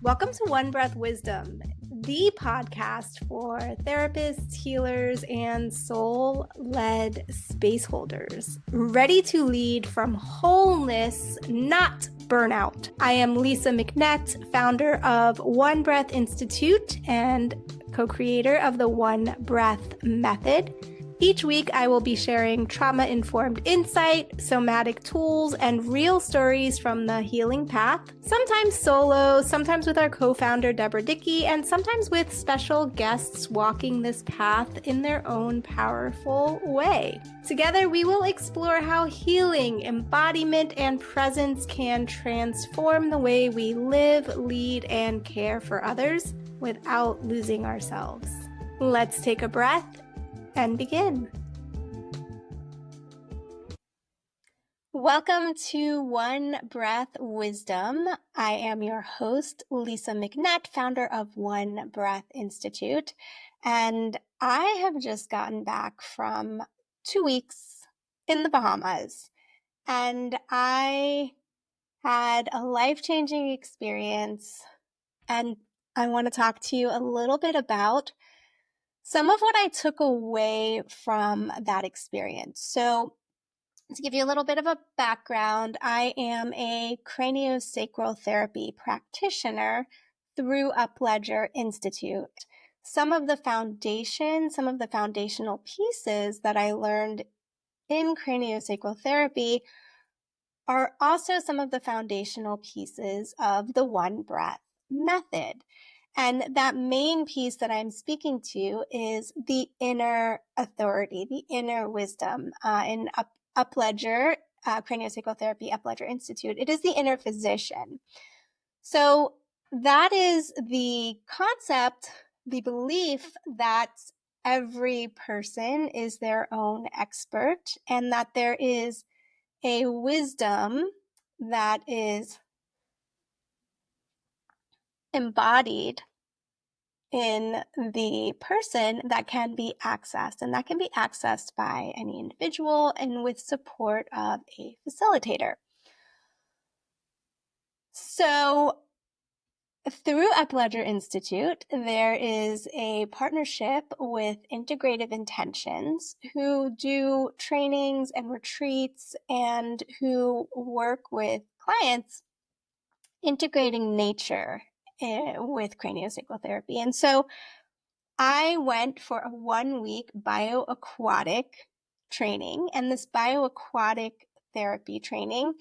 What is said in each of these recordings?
Welcome to One Breath Wisdom, the podcast for therapists, healers, and soul-led space holders, ready to lead from wholeness, not burnout. I am Lisa McNett, founder of One Breath Institute and co-creator of the One Breath Method. Each week, I will be sharing trauma-informed insight, somatic tools, and real stories from the healing path, sometimes solo, sometimes with our co-founder, Deborah Dickey, and sometimes with special guests walking this path in their own powerful way. Together, we will explore how healing, embodiment, and presence can transform the way we live, lead, and care for others without losing ourselves. Let's take a breath and begin. Welcome to One Breath Wisdom. I am your host, Lisa McNett, founder of One Breath Institute, and I have just gotten back from 2 weeks in the Bahamas, and I had a life-changing experience, and I want to talk to you a little bit about some of what I took away from that experience. So to give you a little bit of a background, I am a craniosacral therapy practitioner through Upledger Institute. Some of the foundational pieces that I learned in craniosacral therapy are also some of the foundational pieces of the One Breath method. And that main piece that I'm speaking to is the inner authority, the inner wisdom. In Upledger, Craniosacral Therapy Upledger Institute, it is the inner physician. So that is the concept, the belief that every person is their own expert and that there is a wisdom that is embodied in the person that can be accessed, and that can be accessed by any individual and with support of a facilitator. So through Upledger Institute, there is a partnership with Integrative Intentions who do trainings and retreats and who work with clients integrating nature with craniosacral therapy. And so I went for a 1-week bio-aquatic training, and this bio-aquatic therapy training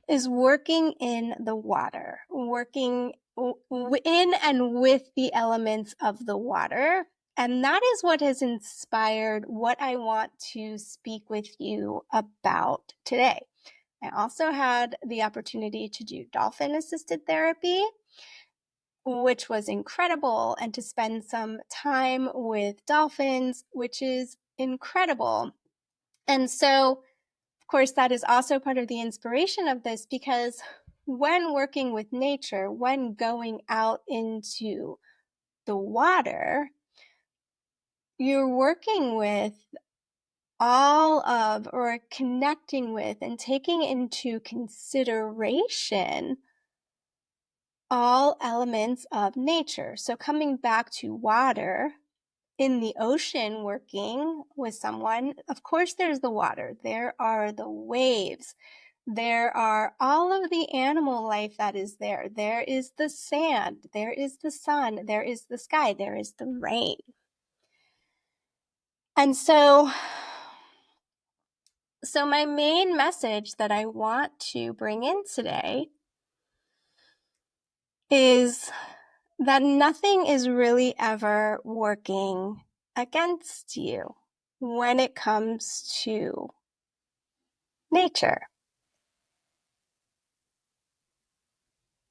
is working in the water, working in and with the elements of the water. And that is what has inspired what I want to speak with you about today. I also had the opportunity to do dolphin-assisted therapy, which was incredible, and to spend some time with dolphins, which is incredible. And so, of course, that is also part of the inspiration of this, because when working with nature, when going out into the water, you're working with all of, or connecting with, and taking into consideration all elements of nature. So coming back to water, in the ocean working with someone, of course there's the water, there are the waves, there are all of the animal life that is there, there is the sand, there is the sun, there is the sky, there is the rain. And so my main message that I want to bring in today is that nothing is really ever working against you when it comes to nature.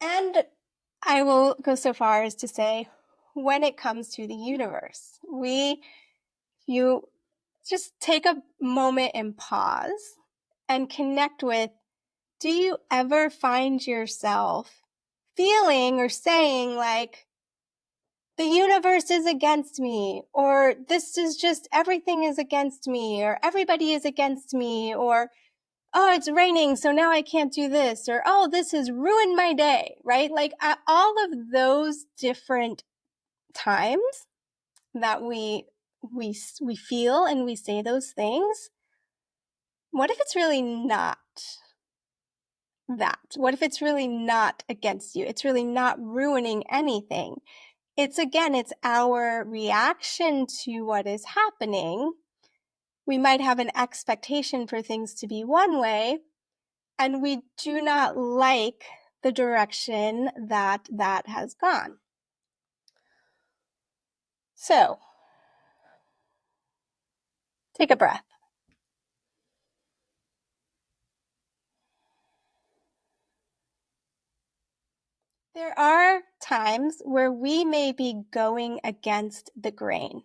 And I will go so far as to say, when it comes to the universe, you just take a moment and pause and connect with, do you ever find yourself feeling or saying like, the universe is against me, or this is just, everything is against me, or everybody is against me, or oh, it's raining, so now I can't do this, or oh, this has ruined my day, right? Like all of those different times that we feel and we say those things. What if it's really not that? What if it's really not against you? It's really not ruining anything. It's our reaction to what is happening. We might have an expectation for things to be one way, and we do not like the direction that has gone. So, take a breath. There are times where we may be going against the grain,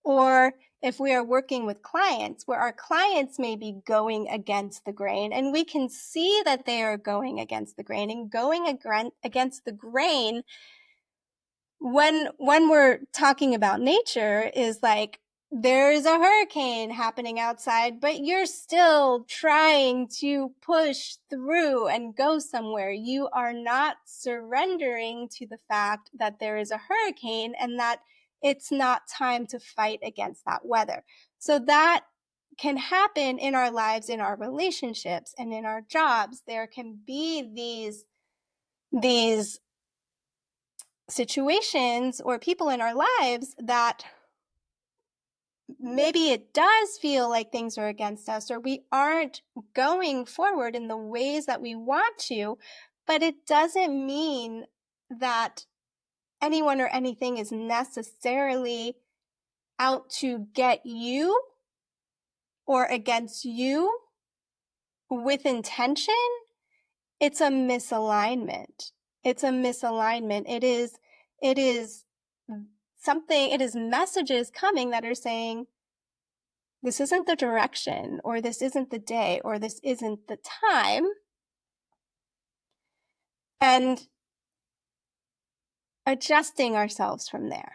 or if we are working with clients, where our clients may be going against the grain, and we can see that they are going against the grain, and going against the grain when we're talking about nature is like, there's a hurricane happening outside, but you're still trying to push through and go somewhere. You are not surrendering to the fact that there is a hurricane and that it's not time to fight against that weather. So that can happen in our lives, in our relationships, and in our jobs. There can be these situations or people in our lives that maybe it does feel like things are against us, or we aren't going forward in the ways that we want to, but it doesn't mean that anyone or anything is necessarily out to get you or against you with intention. It's a misalignment. It's a misalignment. It is something, it is messages coming that are saying, this isn't the direction, or this isn't the day, or this isn't the time. And adjusting ourselves from there.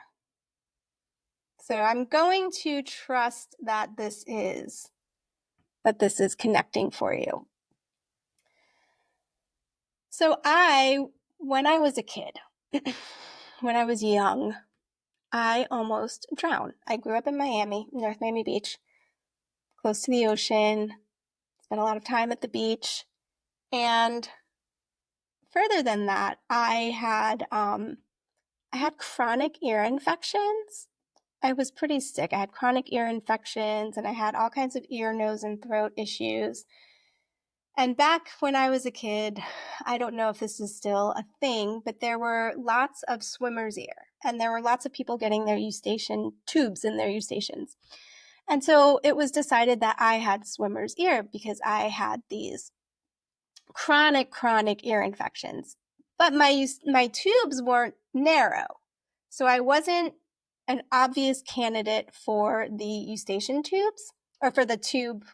So I'm going to trust that this is connecting for you. So when I was a kid, when I was young, I almost drowned. I grew up in Miami, North Miami Beach, close to the ocean, spent a lot of time at the beach. And further than that, I had chronic ear infections. I was pretty sick. I had chronic ear infections, and I had all kinds of ear, nose, and throat issues. And back when I was a kid, I don't know if this is still a thing, but there were lots of swimmer's ear, and there were lots of people getting their eustachian tubes in their eustachians. And so it was decided that I had swimmer's ear because I had these chronic ear infections. But my tubes weren't narrow. So I wasn't an obvious candidate for the eustachian tubes or for the tube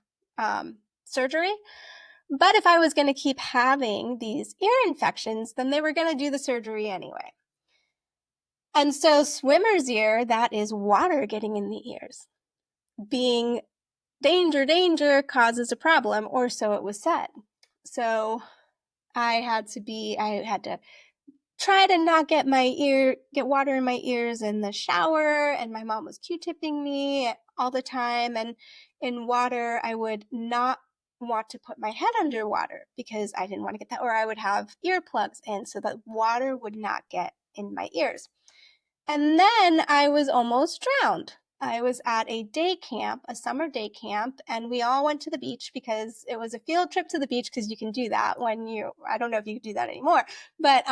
surgery. But if I was going to keep having these ear infections, then they were going to do the surgery anyway. And so swimmer's ear, that is water getting in the ears. Being danger causes a problem, or so it was said. So I had to try to not get water in my ears in the shower, and my mom was Q-tipping me all the time. And in water, I would not want to put my head underwater because I didn't want to get that, or I would have earplugs in so that water would not get in my ears. And then I was almost drowned. I was at a summer day camp, and we all went to the beach because it was a field trip to the beach, because you can do that I don't know if you can do that anymore, but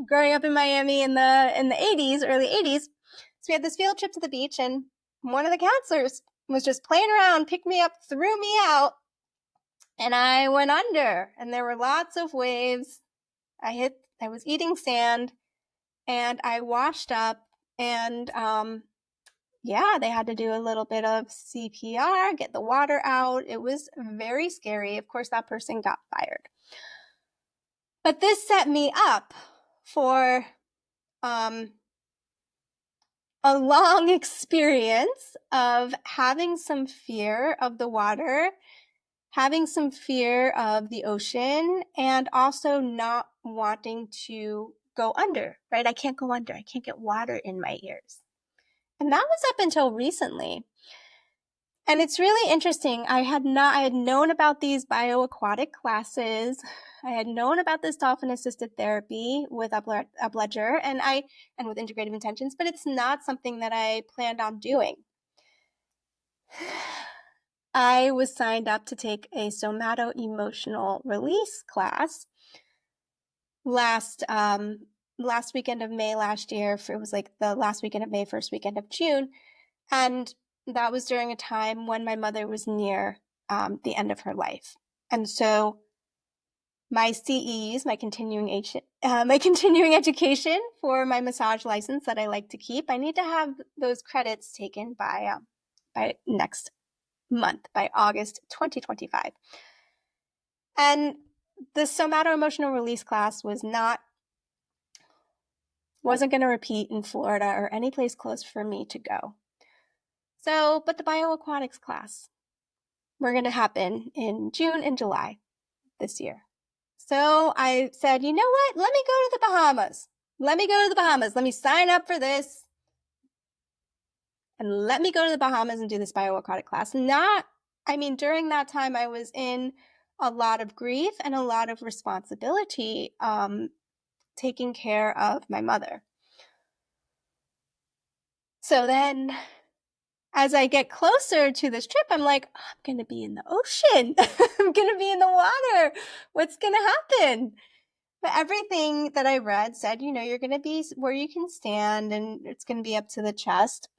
growing up in Miami in the early 80s, so we had this field trip to the beach, and one of the counselors was just playing around, picked me up, threw me out, and I went under, and there were lots of waves. I was eating sand, and I washed up, and they had to do a little bit of CPR, get the water out. It was very scary. Of course, that person got fired. But this set me up for a long experience of having some fear of the water having some fear of the ocean and also not wanting to go under, right? I can't go under. I can't get water in my ears. And that was up until recently. And it's really interesting. I had known about these bio-aquatic classes. I had known about this dolphin-assisted therapy with Upledger and with integrative intentions, but it's not something that I planned on doing. I was signed up to take a somato-emotional release class last weekend of May last year. It was like the last weekend of May, first weekend of June. And that was during a time when my mother was near the end of her life. And so my CEs, my continuing education for my massage license that I like to keep, I need to have those credits taken by next month, by August 2025. And the somato-emotional release class wasn't going to repeat in Florida or any place close for me to go. So, but the bio-aquatics class were going to happen in June and July this year. So I said, you know what? Let me go to the Bahamas. Let me sign up for this. And let me go to the Bahamas and do this bio-aquatic class. During that time, I was in a lot of grief and a lot of responsibility, taking care of my mother. So then as I get closer to this trip, I'm like, oh, I'm going to be in the ocean. I'm going to be in the water. What's going to happen? But everything that I read said, you're going to be where you can stand and it's going to be up to the chest.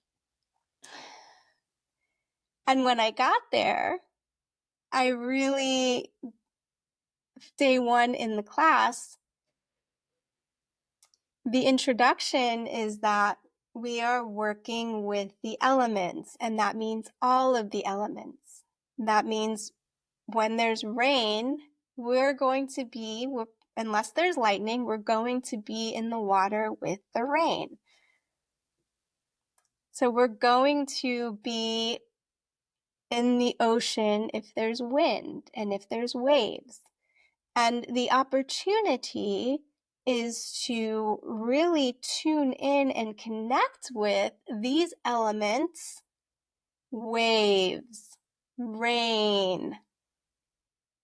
And when I got there, day one in the class, the introduction is that we are working with the elements, and that means all of the elements. That means when there's rain, unless there's lightning, we're going to be in the water with the rain. So we're going to be in the ocean if there's wind and if there's waves. And the opportunity is to really tune in and connect with these elements: waves, rain,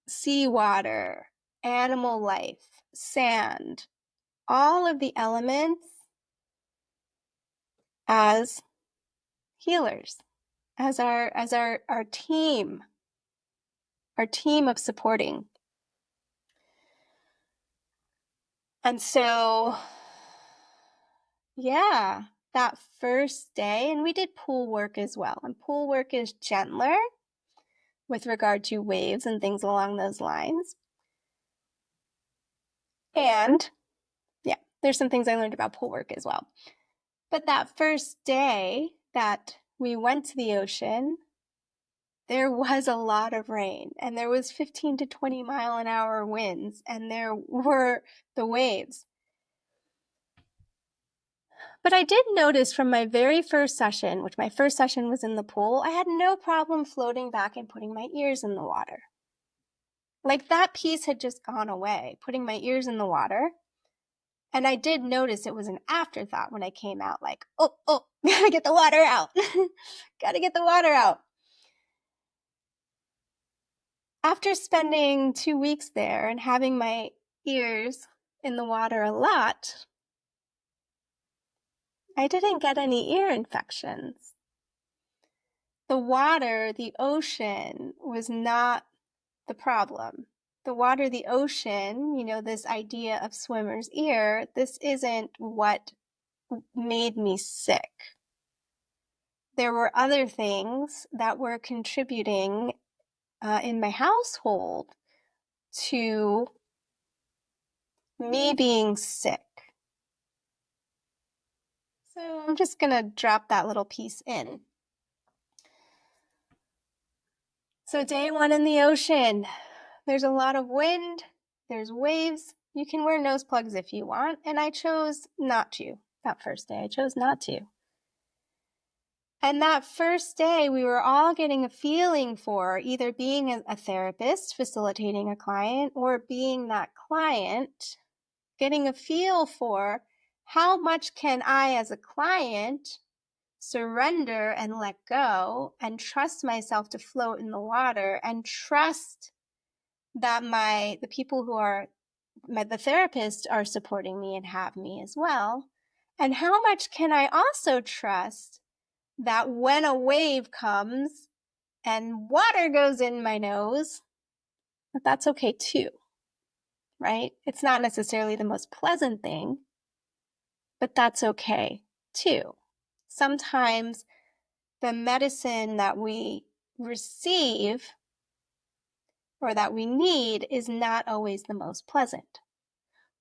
seawater, animal life, sand, all of the elements as healers, as our team of supporting. And so, yeah, that first day, and we did pool work as well. And pool work is gentler with regard to waves and things along those lines. And yeah, there's some things I learned about pool work as well. But that first day that we went to the ocean, there was a lot of rain, and there was 15 to 20 mile an hour winds, and there were the waves. But I did notice from my very first session, which my first session was in the pool, I had no problem floating back and putting my ears in the water. Like that piece had just gone away, putting my ears in the water. And I did notice it was an afterthought when I came out, like, oh, gotta get the water out. Gotta get the water out. After spending 2 weeks there and having my ears in the water a lot, I didn't get any ear infections. The water, the ocean, was not the problem. The water, the ocean, this idea of swimmer's ear, this isn't what made me sick. There were other things that were contributing in my household to me being sick. So I'm just going to drop that little piece in. So day one in the ocean, there's a lot of wind, there's waves. You can wear nose plugs if you want, and I chose not to. That first day, I chose not to. And that first day, we were all getting a feeling for either being a therapist facilitating a client or being that client, getting a feel for how much can I as a client surrender and let go and trust myself to float in the water and trust that the people who are the therapists are supporting me and have me as well. And how much can I also trust that when a wave comes and water goes in my nose, that's okay too, right? It's not necessarily the most pleasant thing, but that's okay too. Sometimes the medicine that we receive or that we need is not always the most pleasant.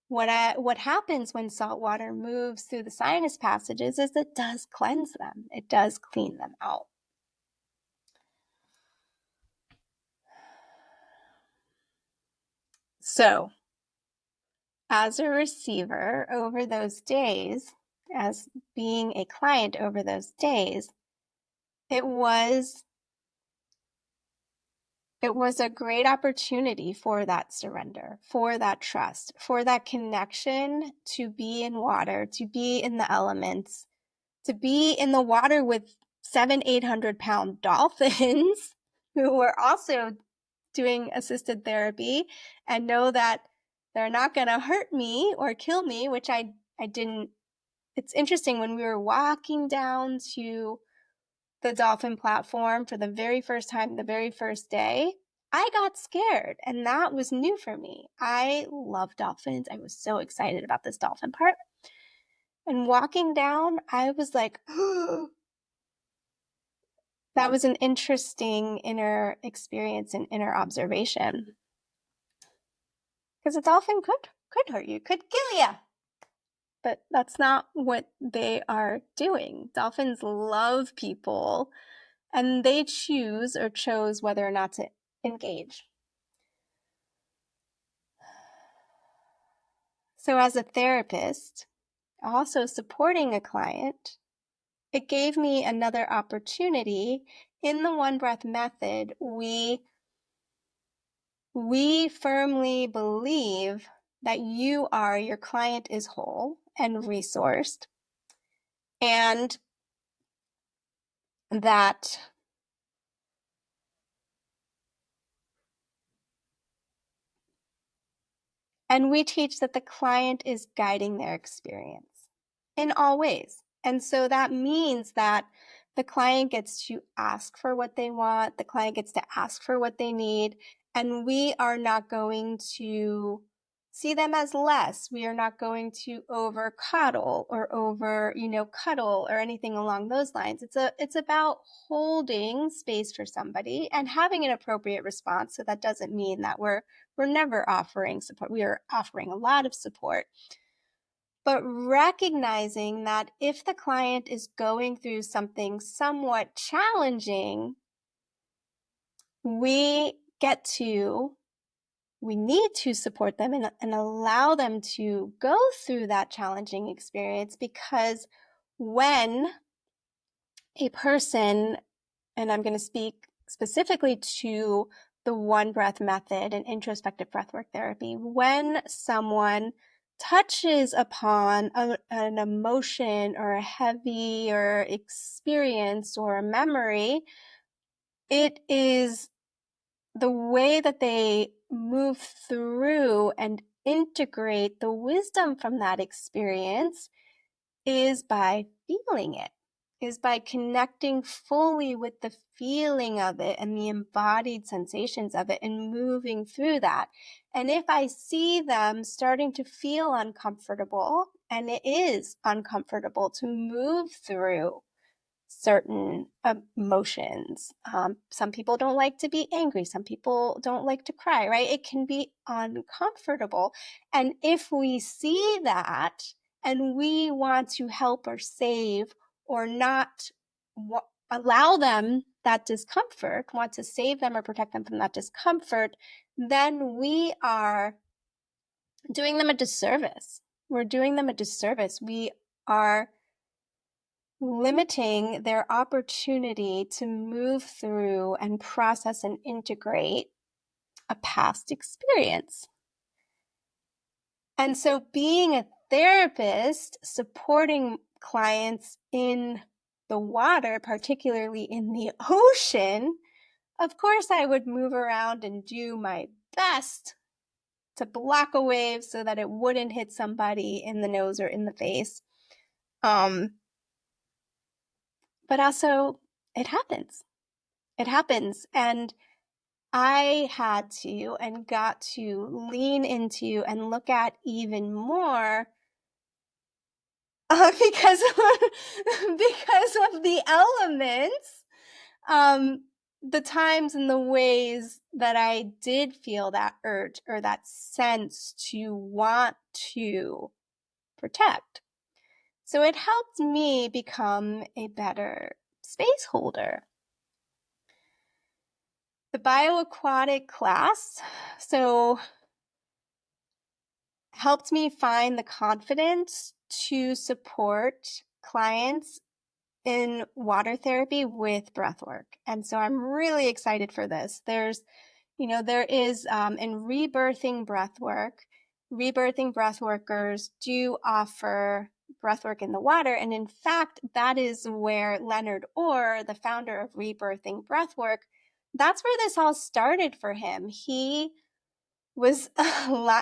What happens when salt water moves through the sinus passages is it does cleanse them. It does clean them out. So, as a receiver over those days, as being a client over those days, it was a great opportunity for that surrender, for that trust, for that connection to be in water, to be in the elements, to be in the water with 700-800-pound dolphins who were also doing assisted therapy and know that they're not going to hurt me or kill me, which I didn't. It's interesting, when we were walking down to the dolphin platform for the very first time, the very first day, I got scared, and that was new for me. I love dolphins. I was so excited about this dolphin part. And walking down, I was like, that was an interesting inner experience and inner observation. Because a dolphin could hurt you, could kill you. But that's not what they are doing. Dolphins love people, and they chose whether or not to engage. So as a therapist, also supporting a client, it gave me another opportunity. In the one breath method, we firmly believe that your client is whole and resourced, and that we teach that the client is guiding their experience in all ways. And so that means that the client gets to ask for what they want, the client gets to ask for what they need, and we are not going to see them as less. We are not going to over coddle or over, cuddle or anything along those lines. It's about holding space for somebody and having an appropriate response. So that doesn't mean that we're never offering support. We are offering a lot of support. But recognizing that if the client is going through something somewhat challenging, we need to support them and allow them to go through that challenging experience, because when a person, and I'm going to speak specifically to the one breath method and introspective breathwork therapy, when someone touches upon an emotion or a heavy or experience or a memory, it is the way that they move through and integrate the wisdom from that experience is by feeling it, is by connecting fully with the feeling of it and the embodied sensations of it and moving through that. And if I see them starting to feel uncomfortable, and it is uncomfortable to move through certain emotions. Some people don't like to be angry. Some people don't like to cry, right? It can be uncomfortable. And if we see that and we want to help or save or not allow them that discomfort, want to save them or protect them from that discomfort, then we are doing them a disservice. We're doing them a disservice. We are limiting their opportunity to move through and process and integrate a past experience. And so being a therapist, supporting clients in the water, particularly in the ocean, of course I would move around and do my best to block a wave so that it wouldn't hit somebody in the nose or in the face. But also, it happens. It happens. And I had to and got to lean into and look at even more because of the elements, the times and the ways that I did feel that urge or that sense to want to protect. So it helped me become a better space holder. The bio-aquatic class helped me find the confidence to support clients in water therapy with breathwork. And so I'm really excited for this. There is in rebirthing breathworkers do offer breathwork in the water. And in fact, that is where Leonard Orr, the founder of Rebirthing Breathwork, that's where this all started for him. He was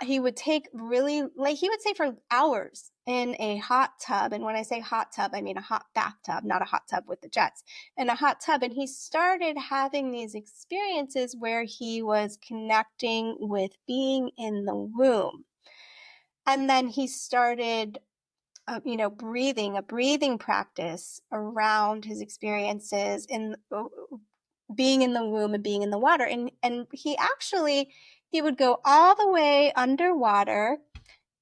he would take really, he would say for hours in a hot tub. And when I say hot tub, I mean a hot bathtub, not a hot tub with the jets, in a hot tub. And he started having these experiences where he was connecting with being in the womb. And then he started, a breathing practice around his experiences in being in the womb and being in the water. And he would go all the way underwater,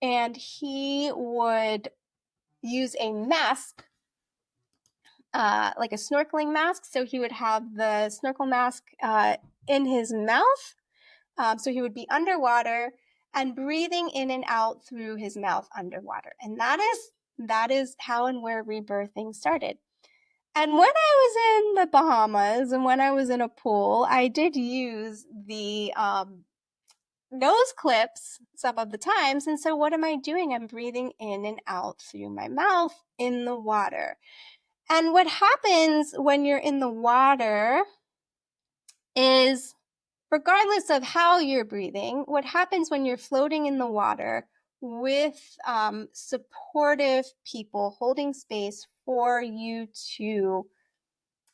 and he would use a mask, like a snorkeling mask. So he would have the snorkel mask in his mouth. So he would be underwater and breathing in and out through his mouth underwater. And that is how and where rebirthing started. And when I was in the Bahamas and when I was in a pool, I did use the nose clips some of the times. And so what am I doing? I'm breathing in and out through my mouth in the water. And what happens when you're in the water is, regardless of how you're breathing, what happens when you're floating in the water with supportive people holding space for you to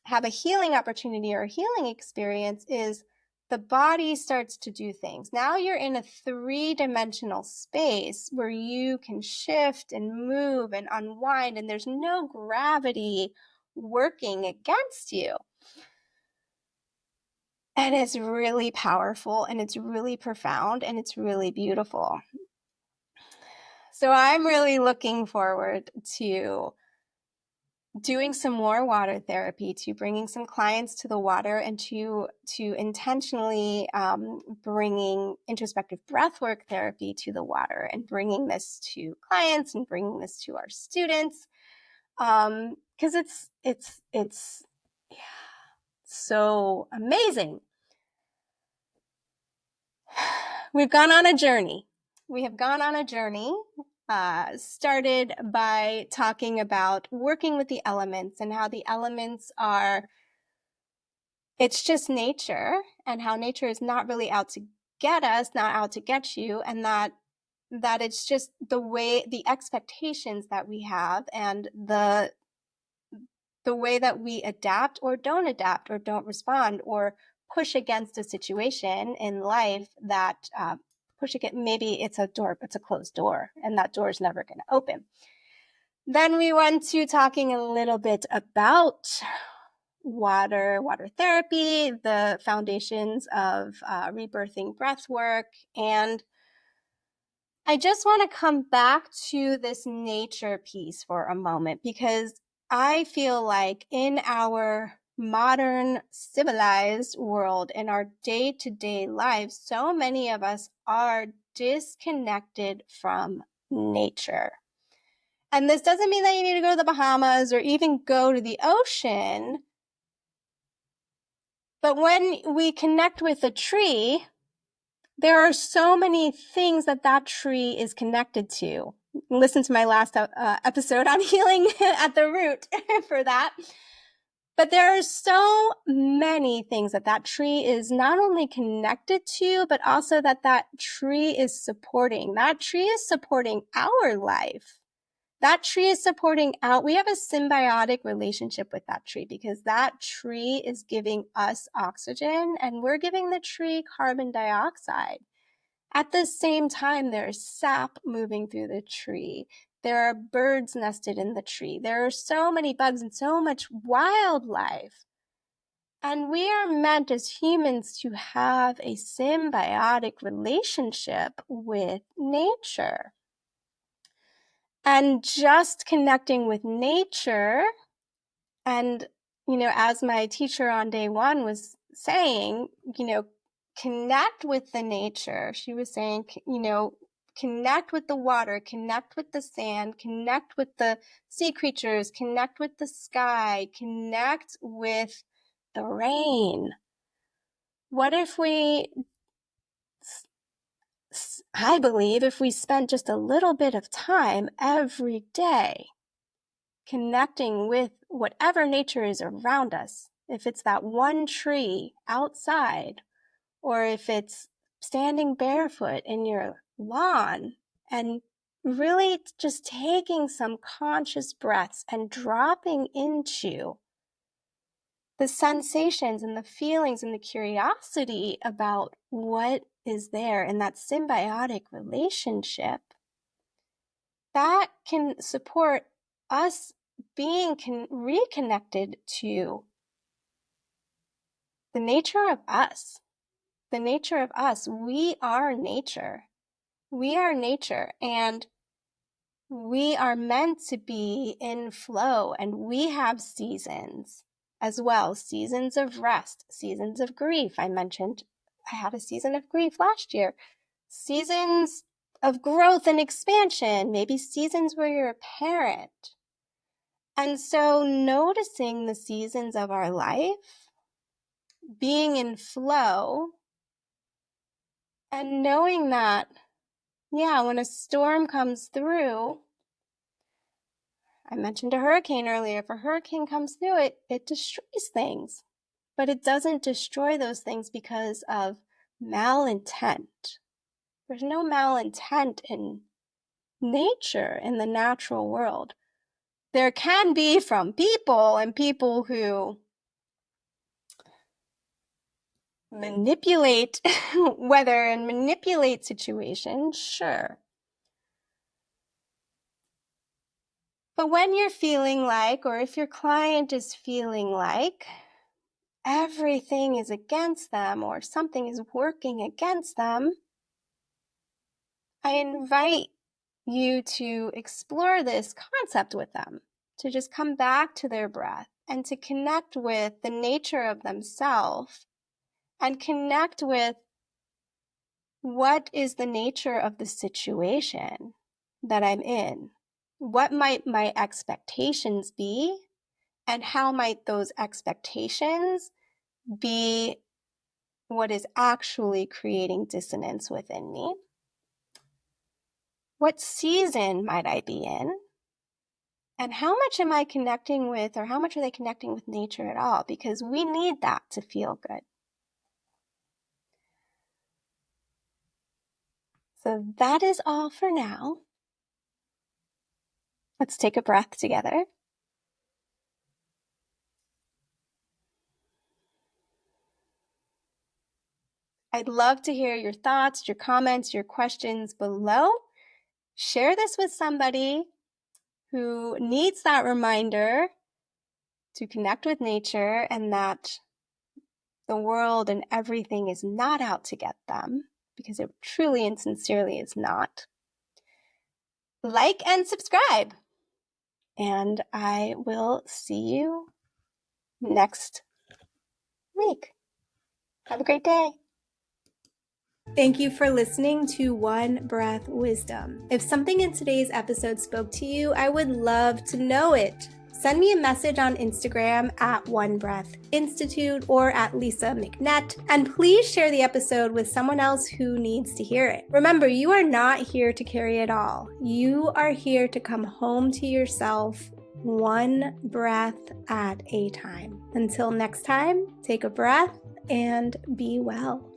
have a healing opportunity or a healing experience is the body starts to do things. Now you're in a 3-dimensional space where you can shift and move and unwind, and there's no gravity working against you. And it's really powerful, and it's really profound, and it's really beautiful. So I'm really looking forward to doing some more water therapy, to bringing some clients to the water, and to intentionally bringing introspective breathwork therapy to the water, and bringing this to clients and bringing this to our students, because it's so amazing. We've gone on a journey. We have gone on a journey. Started by talking about working with the elements and how the elements it's just nature, and how nature is not really out to get us, not out to get you, and that it's just the expectations that we have, and the way that we adapt or don't respond or push against a situation in life that maybe it's a closed door, and that door is never going to open. Then we went to talking a little bit about water therapy, the foundations of rebirthing breathwork, and I just want to come back to this nature piece for a moment, because I feel like in our modern civilized world, in our day-to-day lives, so many of us are disconnected from nature. And this doesn't mean that you need to go to the Bahamas or even go to the ocean. But when we connect with a tree, there are so many things that that tree is connected to. Listen to my last episode on healing at the root for that. But there are so many things that that tree is not only connected to, but also that that tree is supporting. That tree is supporting our life. That tree is supporting we have a symbiotic relationship with that tree because that tree is giving us oxygen and we're giving the tree carbon dioxide. At the same time, there's sap moving through the tree. There are birds nested in the tree. There are so many bugs and so much wildlife. And we are meant as humans to have a symbiotic relationship with nature. And just connecting with nature, and, as my teacher on day one was saying, connect with the nature. She was saying, connect with the water, connect with the sand, connect with the sea creatures, connect with the sky, connect with the rain. What if I believe if we spent just a little bit of time every day connecting with whatever nature is around us, if it's that one tree outside, or if it's standing barefoot in your lawn, and really just taking some conscious breaths and dropping into the sensations and the feelings and the curiosity about what is there in that symbiotic relationship, that can support us being reconnected to the nature of us. The nature of us. We are nature. We are nature, and we are meant to be in flow, and we have seasons as well. Seasons of rest, seasons of grief. I mentioned I had a season of grief last year. Seasons of growth and expansion, maybe seasons where you're a parent. And so noticing the seasons of our life, being in flow, and knowing that, when a storm comes through, I mentioned a hurricane earlier, if a hurricane comes through, it destroys things. But it doesn't destroy those things because of malintent. There's no malintent in nature, in the natural world. There can be from people, and people who manipulate weather and manipulate situations, sure. But when you're feeling like, or if your client is feeling like everything is against them or something is working against them, I invite you to explore this concept with them, to just come back to their breath and to connect with the nature of themselves and connect with what is the nature of the situation that I'm in. What might my expectations be, and how might those expectations be what is actually creating dissonance within me? What season might I be in? And how much am I connecting with, or how much are they connecting with nature at all? Because we need that to feel good. So that is all for now. Let's take a breath together. I'd love to hear your thoughts, your comments, your questions below. Share this with somebody who needs that reminder to connect with nature, and that the world and everything is not out to get them, because it truly and sincerely is not. Like and subscribe, and I will see you next week. Have a great day. Thank you for listening to One Breath Wisdom. If something in today's episode spoke to you, I would love to know it. Send me a message on Instagram at One Breath Institute or at Lisa McNett, and please share the episode with someone else who needs to hear it. Remember, you are not here to carry it all. You are here to come home to yourself, one breath at a time. Until next time, take a breath and be well.